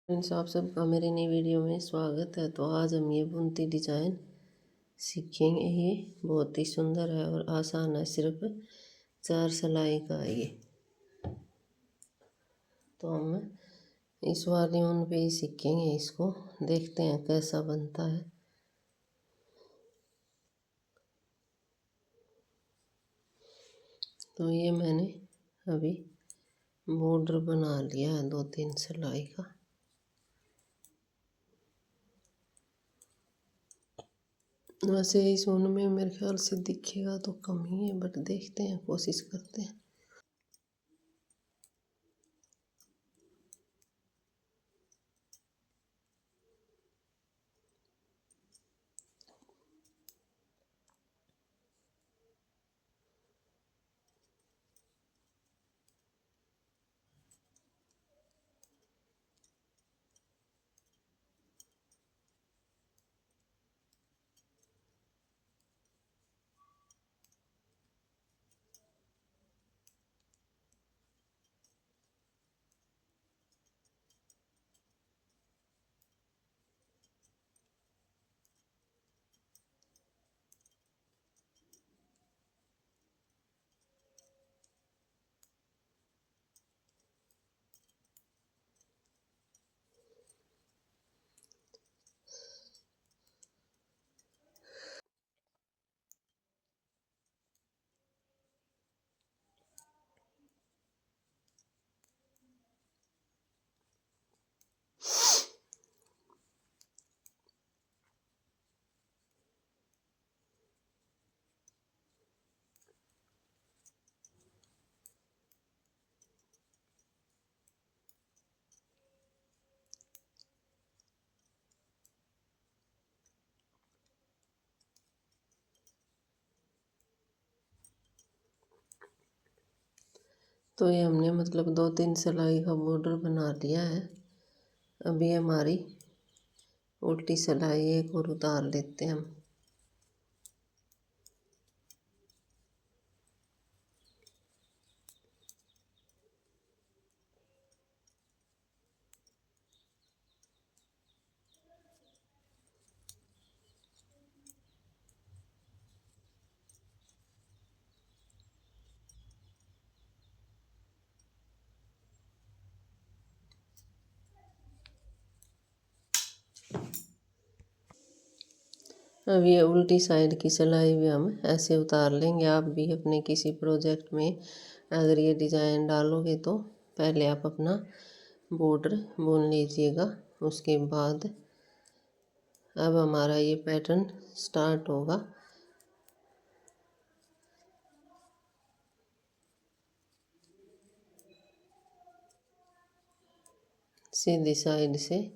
Friends, आप सबका मेरे नई वीडियो में स्वागत है। तो आज हम ये बुनती डिजाइन सीखेंगे। ये बहुत ही सुंदर है और आसान है, सिर्फ 4 सिलाई का है ये। तो हम इस वाली ऊन पे ही सीखेंगे इसको। देखते हैं कैसा बनता है। तो ये मैंने अभी बॉर्डर बना लिया है 2-3 सिलाई का। वैसे इस ऊन में मेरे ख्याल से दिखेगा तो कम ही है, बट देखते हैं, कोशिश करते हैं। तो ये हमने मतलब 2-3 सिलाई का बॉर्डर बना लिया है। अभी हमारी उल्टी सिलाई एक और उतार लेते हैं हम। अब ये उल्टी साइड की सिलाई भी हम ऐसे उतार लेंगे। आप भी अपने किसी प्रोजेक्ट में अगर ये डिज़ाइन डालोगे तो पहले आप अपना बॉर्डर बुन लीजिएगा। उसके बाद अब हमारा ये पैटर्न स्टार्ट होगा। सीधी साइड से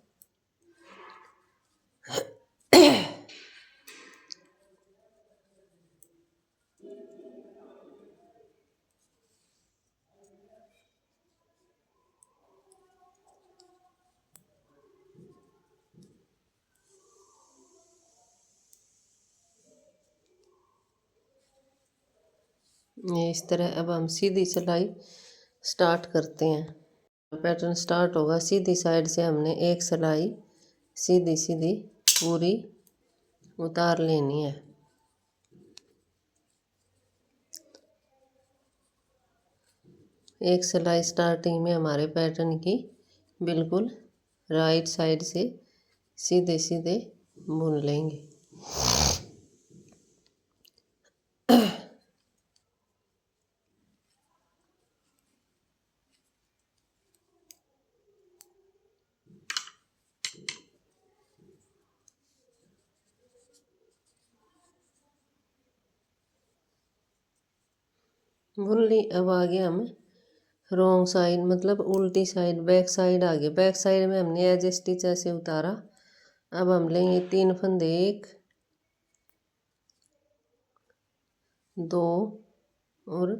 ये इस तरह। अब हम सीधी सिलाई स्टार्ट करते हैं। पैटर्न स्टार्ट होगा सीधी साइड से। हमने एक सिलाई सीधी सीधी पूरी उतार लेनी है। एक सिलाई स्टार्टिंग में हमारे पैटर्न की बिल्कुल राइट साइड से सीधे सीधे बुन लेंगे। बुन ली। अब आगे हम रॉन्ग साइड मतलब उल्टी साइड बैक साइड आगे बैक साइड में हमने एज स्टिच ऐसे उतारा। अब हम लेंगे 3 फंदे, 1 2 और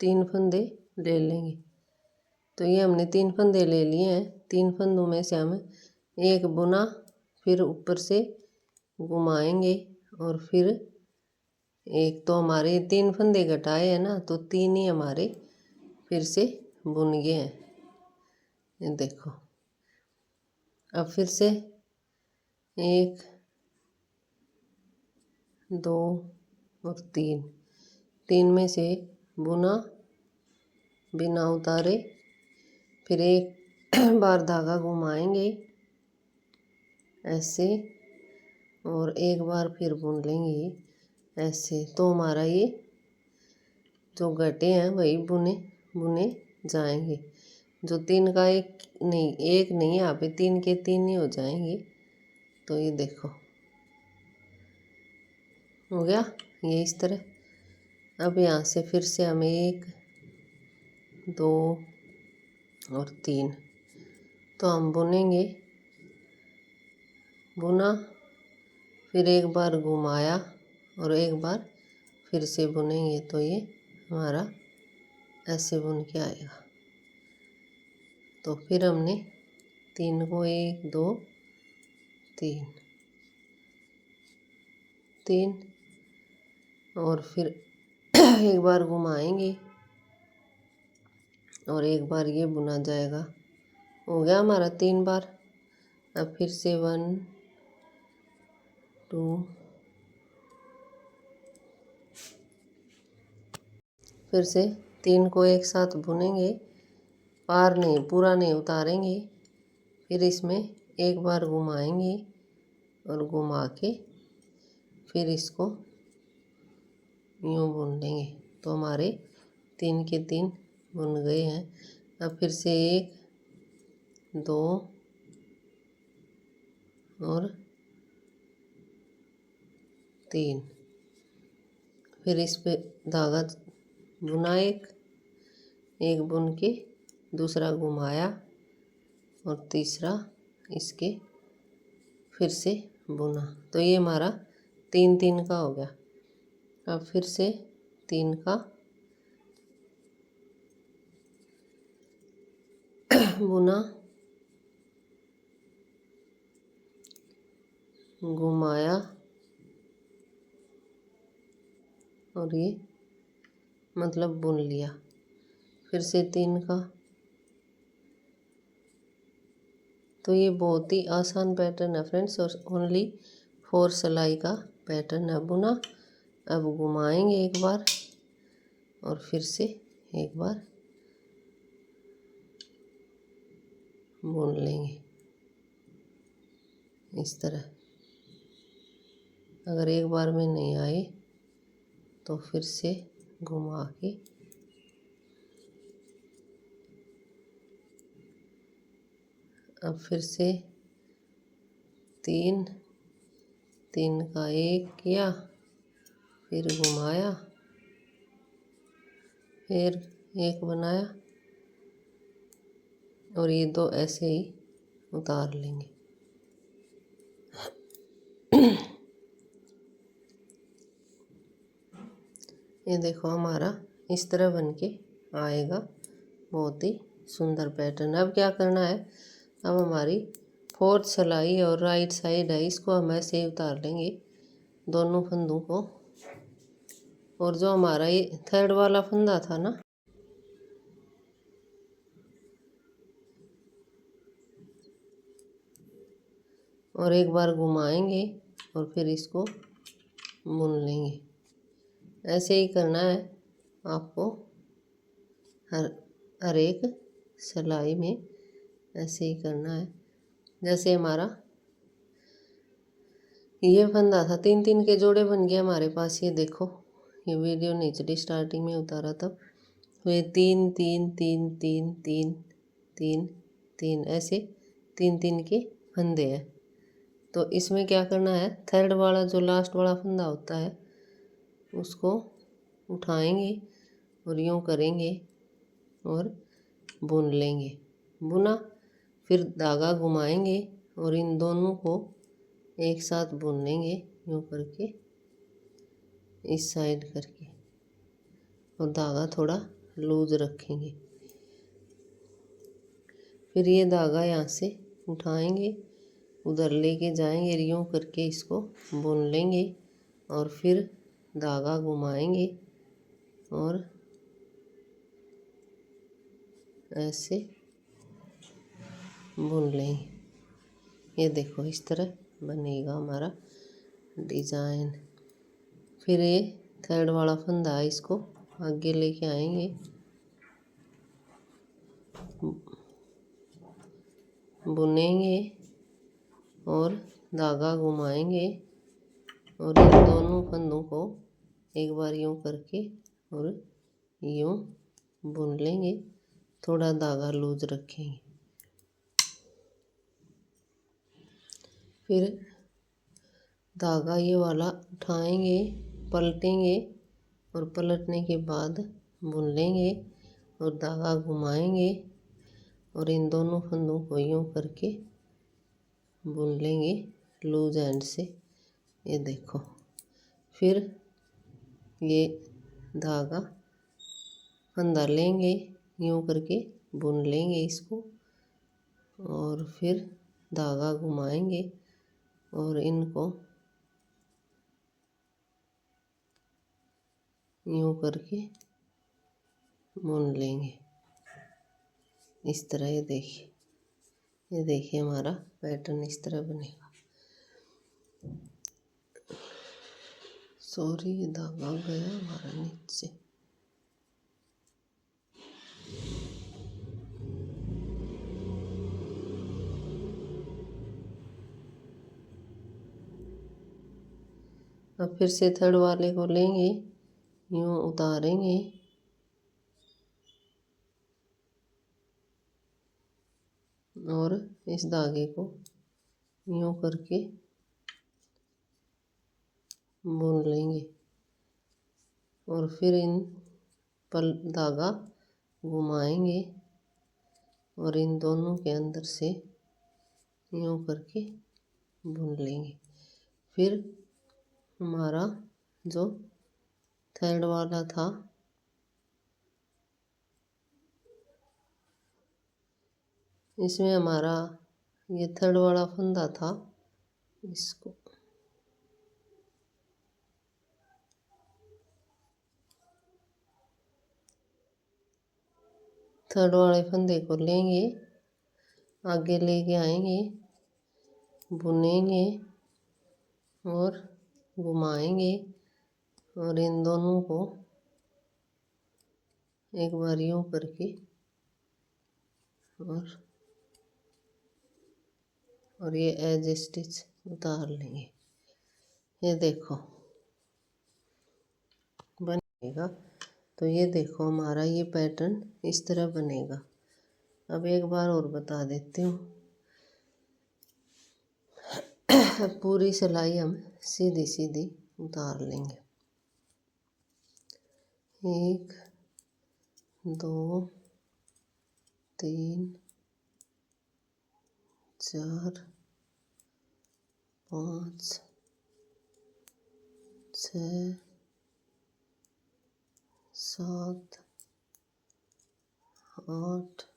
3 फंदे ले लेंगे। तो ये हमने 3 फंदे ले लिए हैं। 3 फंदों में से हम एक बुना, फिर ऊपर से घुमाएंगे और फिर एक। तो हमारे 3 फंदे घटाए हैं ना, तो 3 ही हमारे फिर से बुन गए हैं। ये देखो, अब फिर से 1 2 और 3 में से बुना बिना उतारे, फिर एक बार धागा घुमाएंगे ऐसे और एक बार फिर बुन लेंगे ऐसे। तो हमारा ये जो गटे हैं वही बुने बुने जाएंगे। जो 3 का एक नहीं, यहाँ पे 3 के 3 ही हो जाएंगे। तो ये देखो हो गया ये इस तरह। अब यहाँ से फिर से हमें 1 2 और 3 तो हम बुनेंगे, बुना, फिर एक बार घुमाया और एक बार फिर से बुनेंगे। तो ये हमारा ऐसे बुन के आएगा। तो फिर हमने 3 को 1 2 3 और फिर एक बार घुमाएंगे और एक बार ये बुना जाएगा। हो गया हमारा 3 बार। अब फिर से 1 2 फिर से 3 को एक साथ बुनेंगे, पार नहीं पूरा नहीं उतारेंगे। फिर इसमें एक बार घुमाएंगे और घुमा के फिर इसको यूँ बुन लेंगे। तो हमारे 3 के 3 बुन गए हैं। अब फिर से 1 2 और 3, फिर इस पे धागा बुना, एक बुन के दूसरा घुमाया और तीसरा इसके फिर से बुना। तो ये हमारा 3 3 का हो गया। अब फिर से 3 का बुना, घुमाया और ये मतलब बुन लिया। फिर से 3 का। तो ये बहुत ही आसान पैटर्न है फ्रेंड्स, और ओनली 4 सिलाई का पैटर्न है। बुना, अब घुमाएंगे एक बार और फिर से एक बार बुन लेंगे इस तरह। अगर एक बार में नहीं आए तो फिर से घुमा के अब फिर से 3 3 का 1 किया, फिर घुमाया, फिर 1 बनाया और ये 2 ऐसे ही उतार लेंगे। ये देखो हमारा इस तरह बन के आएगा, बहुत ही सुंदर पैटर्न। अब क्या करना है, अब हमारी 4th सिलाई और राइट साइड है, इसको हम ऐसे ही उतार लेंगे दोनों फंदों को। और जो हमारा ये 3rd वाला फंदा था ना, और एक बार घुमाएंगे और फिर इसको बुन लेंगे। ऐसे ही करना है आपको हर एक सिलाई में, ऐसे ही करना है। जैसे हमारा ये फंदा था, 3 3 के जोड़े बन गए हमारे पास। ये देखो, ये वीडियो नहीं चली, स्टार्टिंग में उतारा तब। तो ये 3 3 3 3 3 3 3 ऐसे 3 3 के फंदे हैं। तो इसमें क्या करना है, 3rd वाला जो लास्ट वाला फंदा होता है उसको उठाएंगे और यूँ करेंगे और बुन लेंगे। बुना, फिर धागा घुमाएंगे और इन दोनों को एक साथ बुन लेंगे यूँ करके, इस साइड करके, और धागा थोड़ा लूज रखेंगे। फिर ये धागा यहाँ से उठाएंगे, उधर लेके जाएंगे, यूँ करके इसको बुन लेंगे और फिर धागा घुमाएंगे और ऐसे बुन लेंगे। ये देखो इस तरह बनेगा हमारा डिज़ाइन। फिर ये थर्ड वाला फंदा है, इसको आगे लेके आएंगे, बुनेंगे और धागा घुमाएंगे और इन दोनों फंदों को एक बार यूँ करके और यूँ बुन लेंगे। थोड़ा धागा लूज रखेंगे। फिर धागा ये वाला उठाएंगे, पलटेंगे और पलटने के बाद बुन लेंगे और धागा घुमाएंगे और इन दोनों फंदों को यूँ करके बुन लेंगे लूज एंड से। ये देखो, फिर ये धागा फंदा लेंगे, यूँ करके बुन लेंगे इसको और फिर धागा घुमाएंगे और इनको यूँ करके बुन लेंगे इस तरह। ये देखिए हमारा पैटर्न इस तरह बनेगा। सॉरी, ये धागा गया हमारा नीचे। अब फिर से थर्ड वाले को लेंगे, यूँ उतारेंगे और इस धागे को यूँ करके बुन लेंगे और फिर इन पर धागा घुमाएंगे और इन दोनों के अंदर से यूँ करके बुन लेंगे। फिर हमारा जो थर्ड वाला था, इसमें हमारा ये थर्ड वाला फंदा था, इसको थर्ड वाले फंदे को लेंगे, आगे लेके आएंगे, बुनेंगे और घुमाएंगे और इन दोनों को एक बार यूँ करके और ये एज स्टिच उतार लेंगे। ये देखो बनेगा। तो ये देखो हमारा ये पैटर्न इस तरह बनेगा। अब एक बार और बता देती हूँ। पूरी सिलाई हम सीधी सीधी उतार लेंगे। 1 2 3 4 5 6 7 8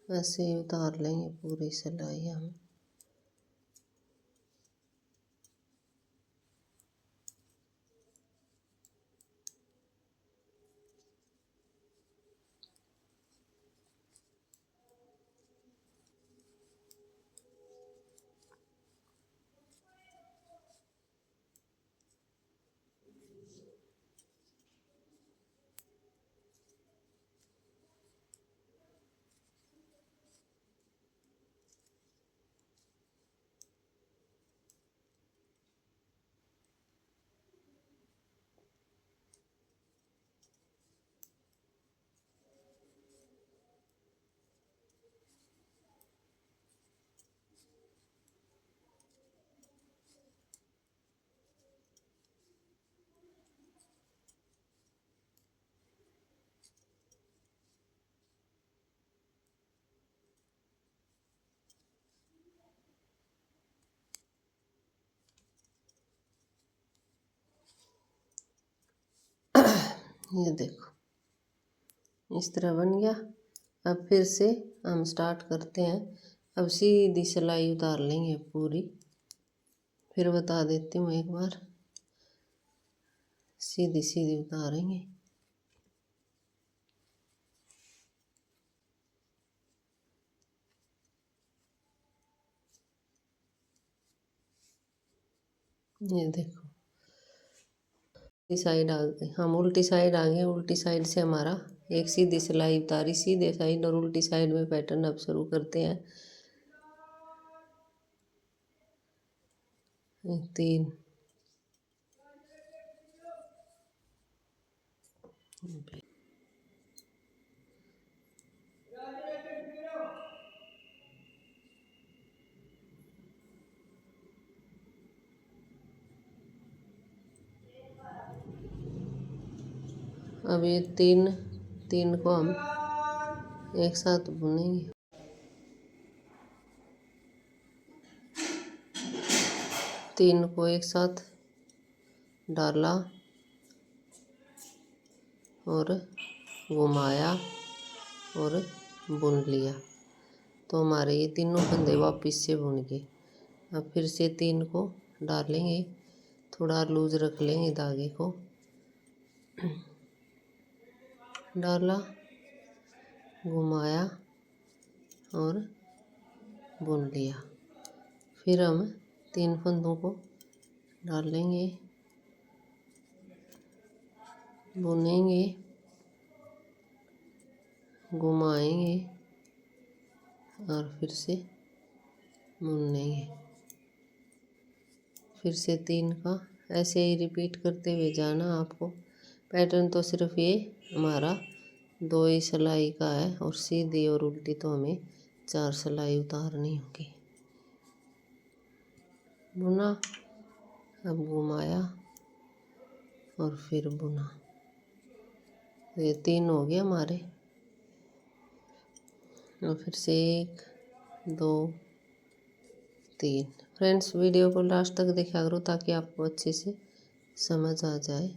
ऐसे ही उतार लेंगे पूरी सिलाई हम। ये देखो इस तरह बन गया। अब फिर से हम स्टार्ट करते हैं। अब सीधी सिलाई उतार लेंगे पूरी। फिर बता देती हूँ एक बार, सीधी सीधी उतारेंगे। ये देखो इस साइड आ गए, हम उल्टी साइड आ गए। उल्टी साइड से हमारा एक सीधी सिलाई उतारी, सीधे साइड और उल्टी साइड में पैटर्न अब शुरू करते हैं। 3 अब ये तीन तीन को हम एक साथ बुनेंगे। तीन को एक साथ डाला और घुमाया और बुन लिया, तो हमारे ये तीनों फंदे वापस से बुन गए। अब फिर से तीन को डालेंगे, थोड़ा लूज रख लेंगे धागे को, डाला, घुमाया और बुन लिया। फिर हम तीन फंदों को डालेंगे, बुनेंगे, घुमाएंगे और फिर से बुनेंगे। फिर से तीन का ऐसे ही रिपीट करते हुए जाना आपको। पैटर्न तो सिर्फ ये हमारा 2 ही सिलाई का है और सीधी और उल्टी तो हमें 4 सिलाई उतारनी होगी। बुना, अब घुमाया और फिर बुना। ये 3 हो गए हमारे। और फिर से 1 2 3। फ्रेंड्स वीडियो को लास्ट तक देखा करो ताकि आपको अच्छे से समझ आ जाए।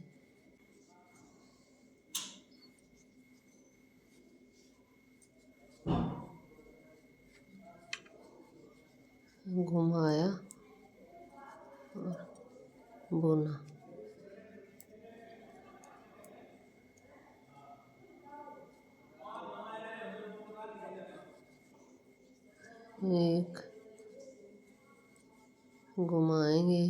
घुमाया और बुना। 1 घुमाएंगे,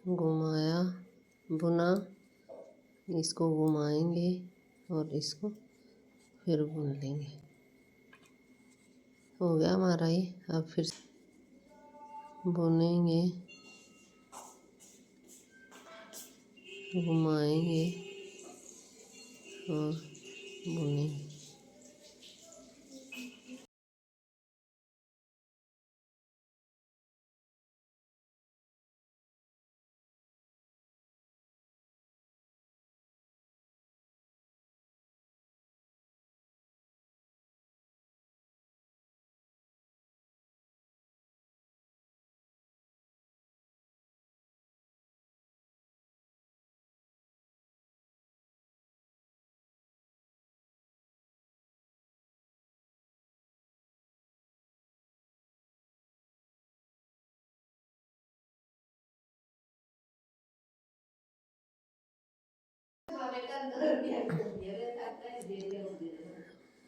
घुमाया, बुना, इसको घुमाएंगे और इसको फिर बुन लेंगे। हो गया हमारा ये। अब फिर बुनेंगे, घुमाएंगे और बुनेंगे।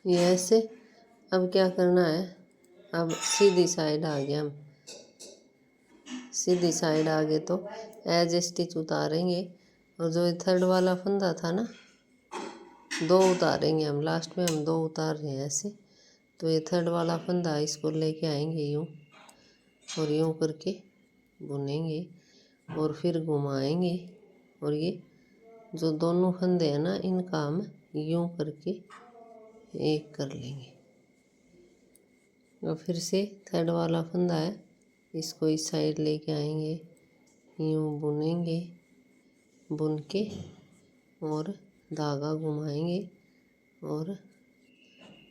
ये ऐसे। अब क्या करना है, अब सीधी साइड आ गया, हम सीधी साइड आ गए तो एज स्टिच उतारेंगे और जो थर्ड वाला फंदा था ना, 2 उतारेंगे हम। लास्ट में हम 2 उतार रहे हैं ऐसे। तो ये थर्ड वाला फंदा इसको लेके आएंगे यूँ और यूँ करके बुनेंगे और फिर घुमाएंगे और ये जो दोनों फंदे हैं ना, इनका हम यूँ करके एक कर लेंगे। और फिर से थर्ड वाला फंदा है, इसको इस साइड लेके आएंगे, यूँ बुनेंगे, बुन के और धागा घुमाएंगे और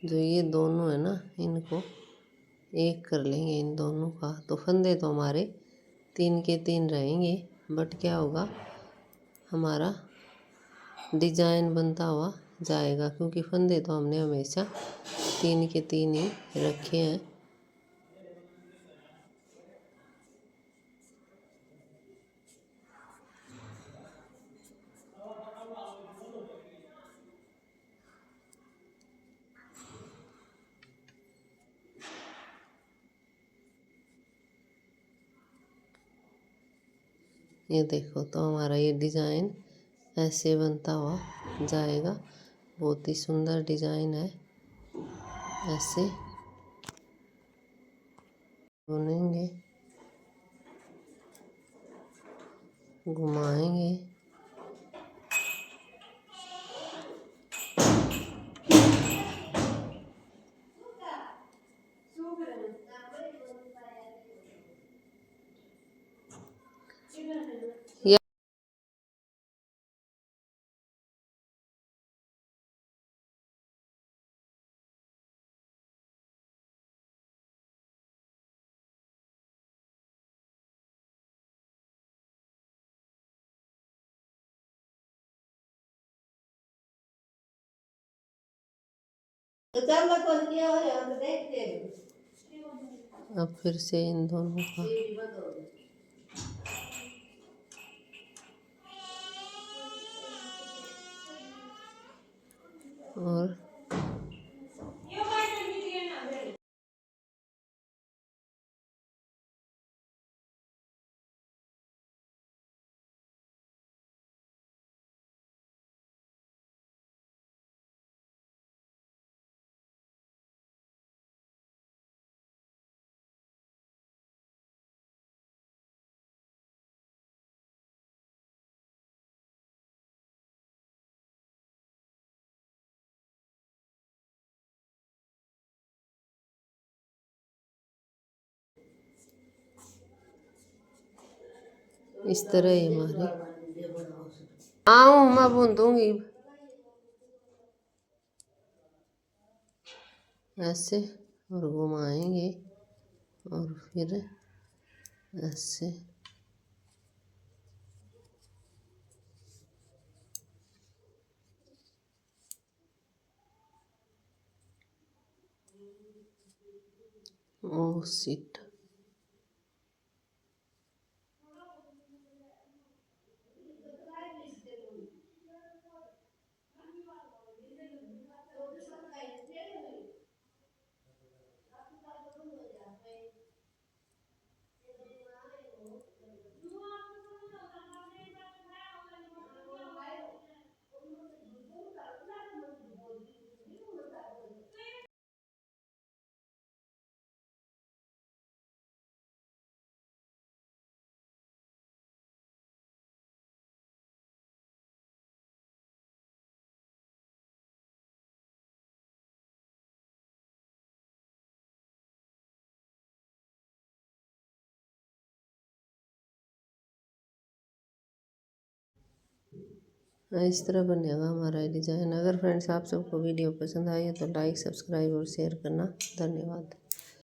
जो ये दोनों है ना, इनको एक कर लेंगे इन दोनों का। तो फंदे तो हमारे 3 के 3 रहेंगे, बट क्या होगा, हमारा डिजाइन बनता हुआ जाएगा, क्योंकि फंदे तो हमने हमेशा 3 के 3 ही रखे हैं। ये देखो, तो हमारा ये डिज़ाइन ऐसे बनता हुआ जाएगा। बहुत ही सुंदर डिज़ाइन है। ऐसे बुनेंगे, घुमाएंगे, या अब फिर से इन दोनों का और इस तरह ही हमारे मैं बुन दूंगी ऐसे, और घुमाएंगे और फिर ऐसे। ओ सीट, इस तरह बनेगा हमारा डिज़ाइन। अगर फ्रेंड्स आप सबको वीडियो पसंद आई है तो लाइक, सब्सक्राइब और शेयर करना। धन्यवाद।